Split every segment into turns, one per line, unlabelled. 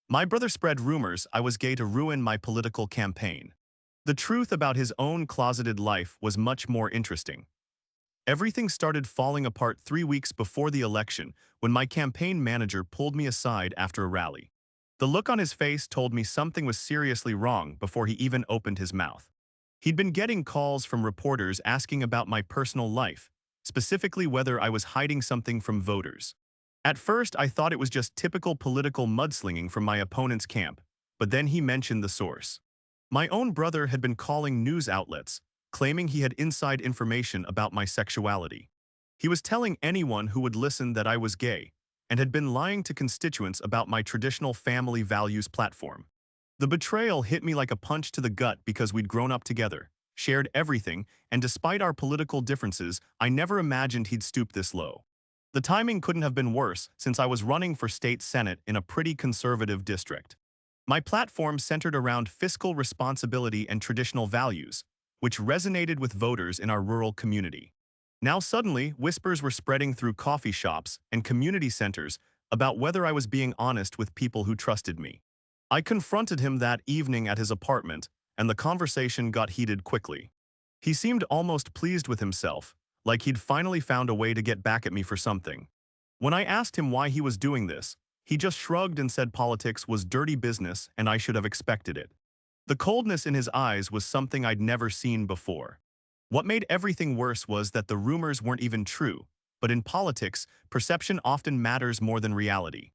My brother spread rumors I was gay to ruin my political campaign. The truth about his own closeted life was much more interesting. Everything started falling apart 3 weeks before the election when my campaign manager pulled me aside after a rally. The look on his face told me something was seriously wrong before he even opened his mouth. He'd been getting calls from reporters asking about my personal life, specifically whether I was hiding something from voters. At first, I thought it was just typical political mudslinging from my opponent's camp, but then he mentioned the source. My own brother had been calling news outlets, claiming he had inside information about my sexuality. He was telling anyone who would listen that I was gay, and had been lying to constituents about my traditional family values platform. The betrayal hit me like a punch to the gut because we'd grown up together, shared everything, and despite our political differences, I never imagined he'd stoop this low. The timing couldn't have been worse since I was running for state senate in a pretty conservative district. My platform centered around fiscal responsibility and traditional values, which resonated with voters in our rural community. Now suddenly, whispers were spreading through coffee shops and community centers about whether I was being honest with people who trusted me. I confronted him that evening at his apartment, and the conversation got heated quickly. He seemed almost pleased with himself, like he'd finally found a way to get back at me for something. When I asked him why he was doing this, he just shrugged and said politics was dirty business and I should have expected it. The coldness in his eyes was something I'd never seen before. What made everything worse was that the rumors weren't even true, but in politics, perception often matters more than reality.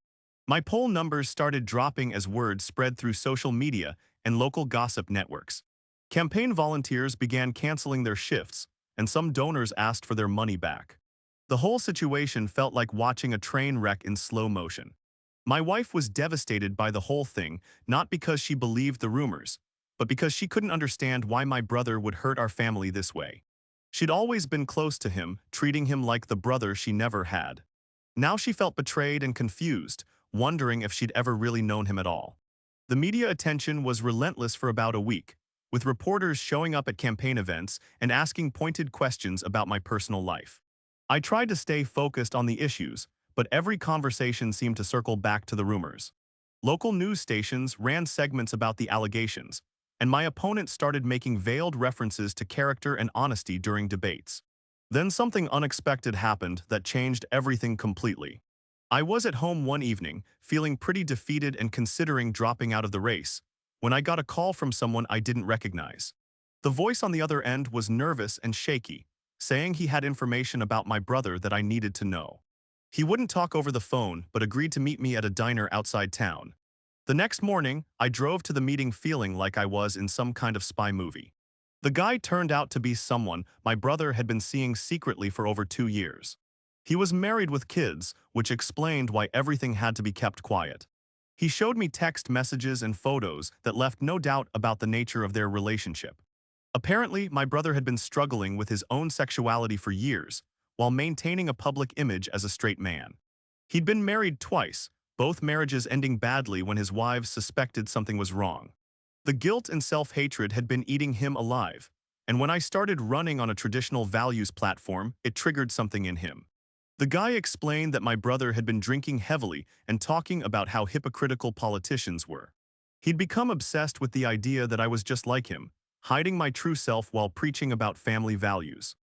My poll numbers started dropping as word spread through social media and local gossip networks. Campaign volunteers began canceling their shifts, and some donors asked for their money back. The whole situation felt like watching a train wreck in slow motion. My wife was devastated by the whole thing, not because she believed the rumors, but because she couldn't understand why my brother would hurt our family this way. She'd always been close to him, treating him like the brother she never had. Now she felt betrayed and confused, wondering if she'd ever really known him at all. The media attention was relentless for about a week, with reporters showing up at campaign events and asking pointed questions about my personal life. I tried to stay focused on the issues, but every conversation seemed to circle back to the rumors. Local news stations ran segments about the allegations, and my opponent started making veiled references to character and honesty during debates. Then something unexpected happened that changed everything completely. I was at home one evening, feeling pretty defeated and considering dropping out of the race, when I got a call from someone I didn't recognize. The voice on the other end was nervous and shaky, saying he had information about my brother that I needed to know. He wouldn't talk over the phone, but agreed to meet me at a diner outside town. The next morning, I drove to the meeting feeling like I was in some kind of spy movie. The guy turned out to be someone my brother had been seeing secretly for over 2 years. He was married with kids, which explained why everything had to be kept quiet. He showed me text messages and photos that left no doubt about the nature of their relationship. Apparently, my brother had been struggling with his own sexuality for years, while maintaining a public image as a straight man. He'd been married twice, both marriages ending badly when his wives suspected something was wrong. The guilt and self-hatred had been eating him alive, and when I started running on a traditional values platform, it triggered something in him. The guy explained that my brother had been drinking heavily and talking about how hypocritical politicians were. He'd become obsessed with the idea that I was just like him, hiding my true self while preaching about family values.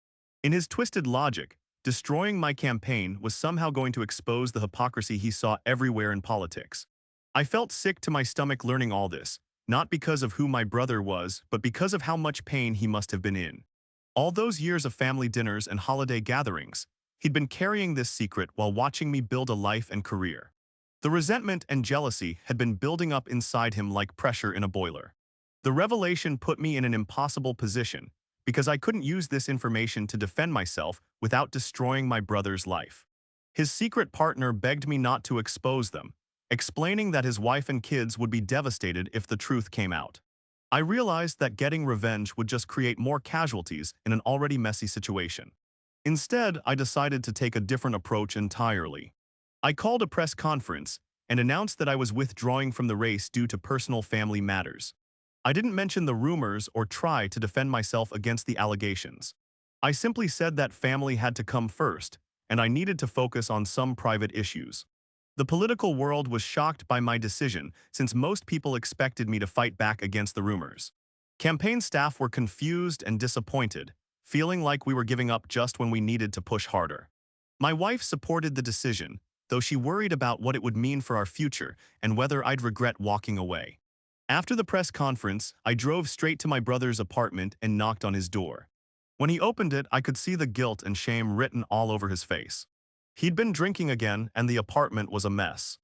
In his twisted logic, destroying my campaign was somehow going to expose the hypocrisy he saw everywhere in politics. I felt sick to my stomach learning all this, not because of who my brother was, but because of how much pain he must have been in. All those years of family dinners and holiday gatherings, he'd been carrying this secret while watching me build a life and career. The resentment and jealousy had been building up inside him like pressure in a boiler. The revelation put me in an impossible position, because I couldn't use this information to defend myself without destroying my brother's life. His secret partner begged me not to expose them, explaining that his wife and kids would be devastated if the truth came out. I realized that getting revenge would just create more casualties in an already messy situation. Instead, I decided to take a different approach entirely. I called a press conference and announced that I was withdrawing from the race due to personal family matters. I didn't mention the rumors or try to defend myself against the allegations. I simply said that family had to come first, and I needed to focus on some private issues. The political world was shocked by my decision since most people expected me to fight back against the rumors. Campaign staff were confused and disappointed, feeling like we were giving up just when we needed to push harder. My wife supported the decision, though she worried about what it would mean for our future and whether I'd regret walking away. After the press conference, I drove straight to my brother's apartment and knocked on his door. When he opened it, I could see the guilt and shame written all over his face. He'd been drinking again, and the apartment was a mess.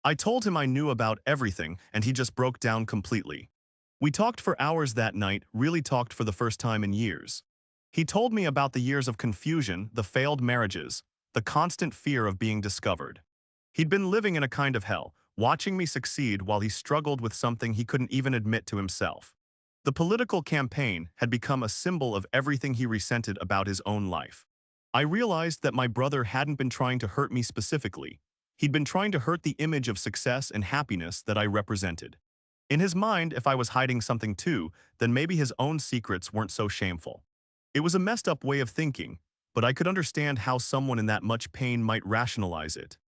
I told him I knew about everything, and he just broke down completely. We talked for hours that night, really talked for the first time in years. He told me about the years of confusion, the failed marriages, the constant fear of being discovered. He'd been living in a kind of hell, watching me succeed while he struggled with something he couldn't even admit to himself. The political campaign had become a symbol of everything he resented about his own life. I realized that my brother hadn't been trying to hurt me specifically. He'd been trying to hurt the image of success and happiness that I represented. In his mind, if I was hiding something too, then maybe his own secrets weren't so shameful. It was a messed up way of thinking, but I could understand how someone in that much pain might rationalize it.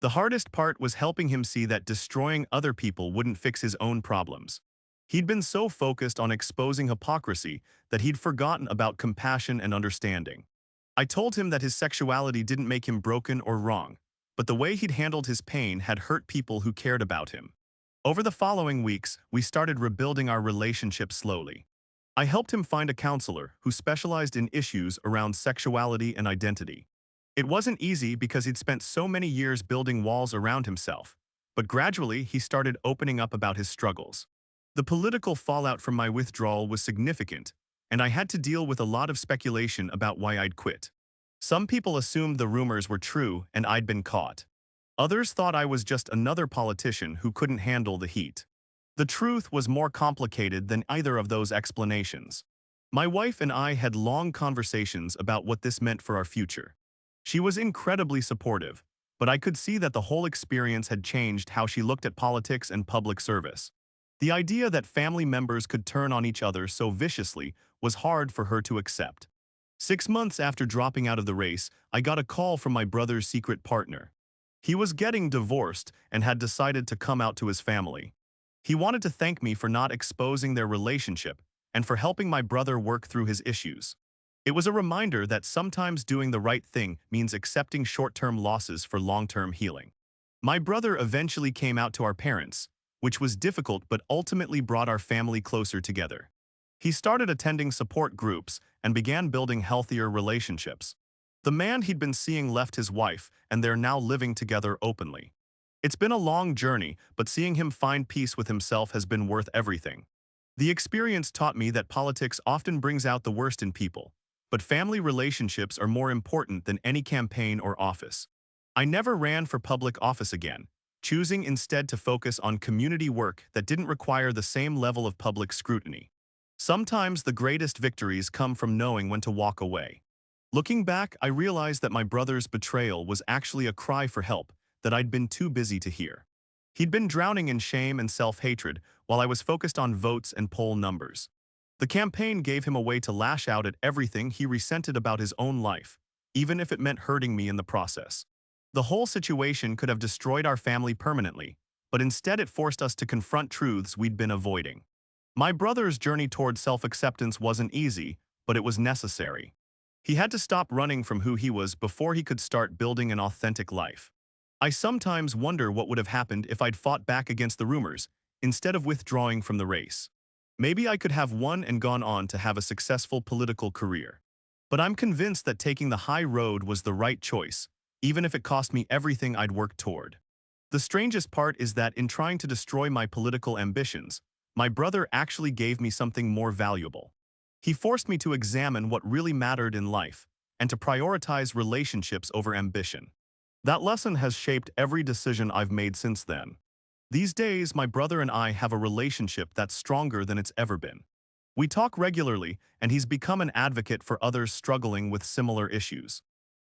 The hardest part was helping him see that destroying other people wouldn't fix his own problems. He'd been so focused on exposing hypocrisy that he'd forgotten about compassion and understanding. I told him that his sexuality didn't make him broken or wrong, but the way he'd handled his pain had hurt people who cared about him. Over the following weeks, we started rebuilding our relationship slowly. I helped him find a counselor who specialized in issues around sexuality and identity. It wasn't easy because he'd spent so many years building walls around himself, but gradually he started opening up about his struggles. The political fallout from my withdrawal was significant, and I had to deal with a lot of speculation about why I'd quit. Some people assumed the rumors were true and I'd been caught. Others thought I was just another politician who couldn't handle the heat. The truth was more complicated than either of those explanations. My wife and I had long conversations about what this meant for our future. She was incredibly supportive, but I could see that the whole experience had changed how she looked at politics and public service. The idea that family members could turn on each other so viciously was hard for her to accept. 6 months after dropping out of the race, I got a call from my brother's secret partner. He was getting divorced and had decided to come out to his family. He wanted to thank me for not exposing their relationship and for helping my brother work through his issues. It was a reminder that sometimes doing the right thing means accepting short-term losses for long-term healing. My brother eventually came out to our parents, which was difficult but ultimately brought our family closer together. He started attending support groups and began building healthier relationships. The man he'd been seeing left his wife, and they're now living together openly. It's been a long journey, but seeing him find peace with himself has been worth everything. The experience taught me that politics often brings out the worst in people, but family relationships are more important than any campaign or office. I never ran for public office again, choosing instead to focus on community work that didn't require the same level of public scrutiny. Sometimes the greatest victories come from knowing when to walk away. Looking back, I realized that my brother's betrayal was actually a cry for help that I'd been too busy to hear. He'd been drowning in shame and self-hatred while I was focused on votes and poll numbers. The campaign gave him a way to lash out at everything he resented about his own life, even if it meant hurting me in the process. The whole situation could have destroyed our family permanently, but instead it forced us to confront truths we'd been avoiding. My brother's journey toward self-acceptance wasn't easy, but it was necessary. He had to stop running from who he was before he could start building an authentic life. I sometimes wonder what would have happened if I'd fought back against the rumors, instead of withdrawing from the race. Maybe I could have won and gone on to have a successful political career. But I'm convinced that taking the high road was the right choice, even if it cost me everything I'd worked toward. The strangest part is that in trying to destroy my political ambitions, my brother actually gave me something more valuable. He forced me to examine what really mattered in life and to prioritize relationships over ambition. That lesson has shaped every decision I've made since then. These days, my brother and I have a relationship that's stronger than it's ever been. We talk regularly, and he's become an advocate for others struggling with similar issues.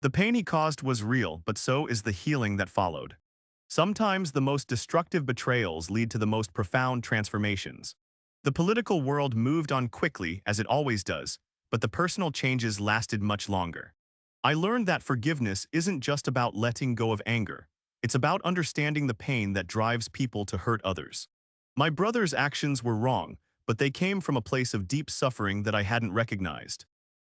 The pain he caused was real, but so is the healing that followed. Sometimes the most destructive betrayals lead to the most profound transformations. The political world moved on quickly, as it always does, but the personal changes lasted much longer. I learned that forgiveness isn't just about letting go of anger. It's about understanding the pain that drives people to hurt others. My brother's actions were wrong, but they came from a place of deep suffering that I hadn't recognized.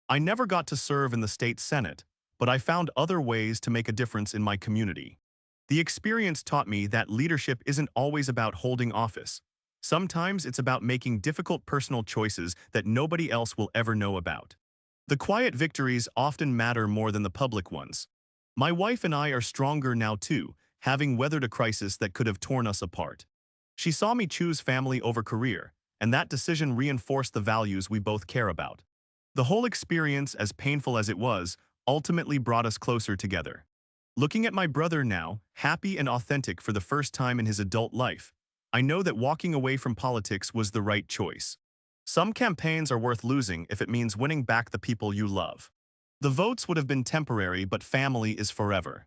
I never got to serve in the state senate, but I found other ways to make a difference in my community. The experience taught me that leadership isn't always about holding office. Sometimes it's about making difficult personal choices that nobody else will ever know about. The quiet victories often matter more than the public ones. My wife and I are stronger now too, having weathered a crisis that could have torn us apart. She saw me choose family over career, and that decision reinforced the values we both care about. The whole experience, as painful as it was, ultimately brought us closer together. Looking at my brother now, happy and authentic for the first time in his adult life, I know that walking away from politics was the right choice. Some campaigns are worth losing if it means winning back the people you love. The votes would have been temporary, but family is forever.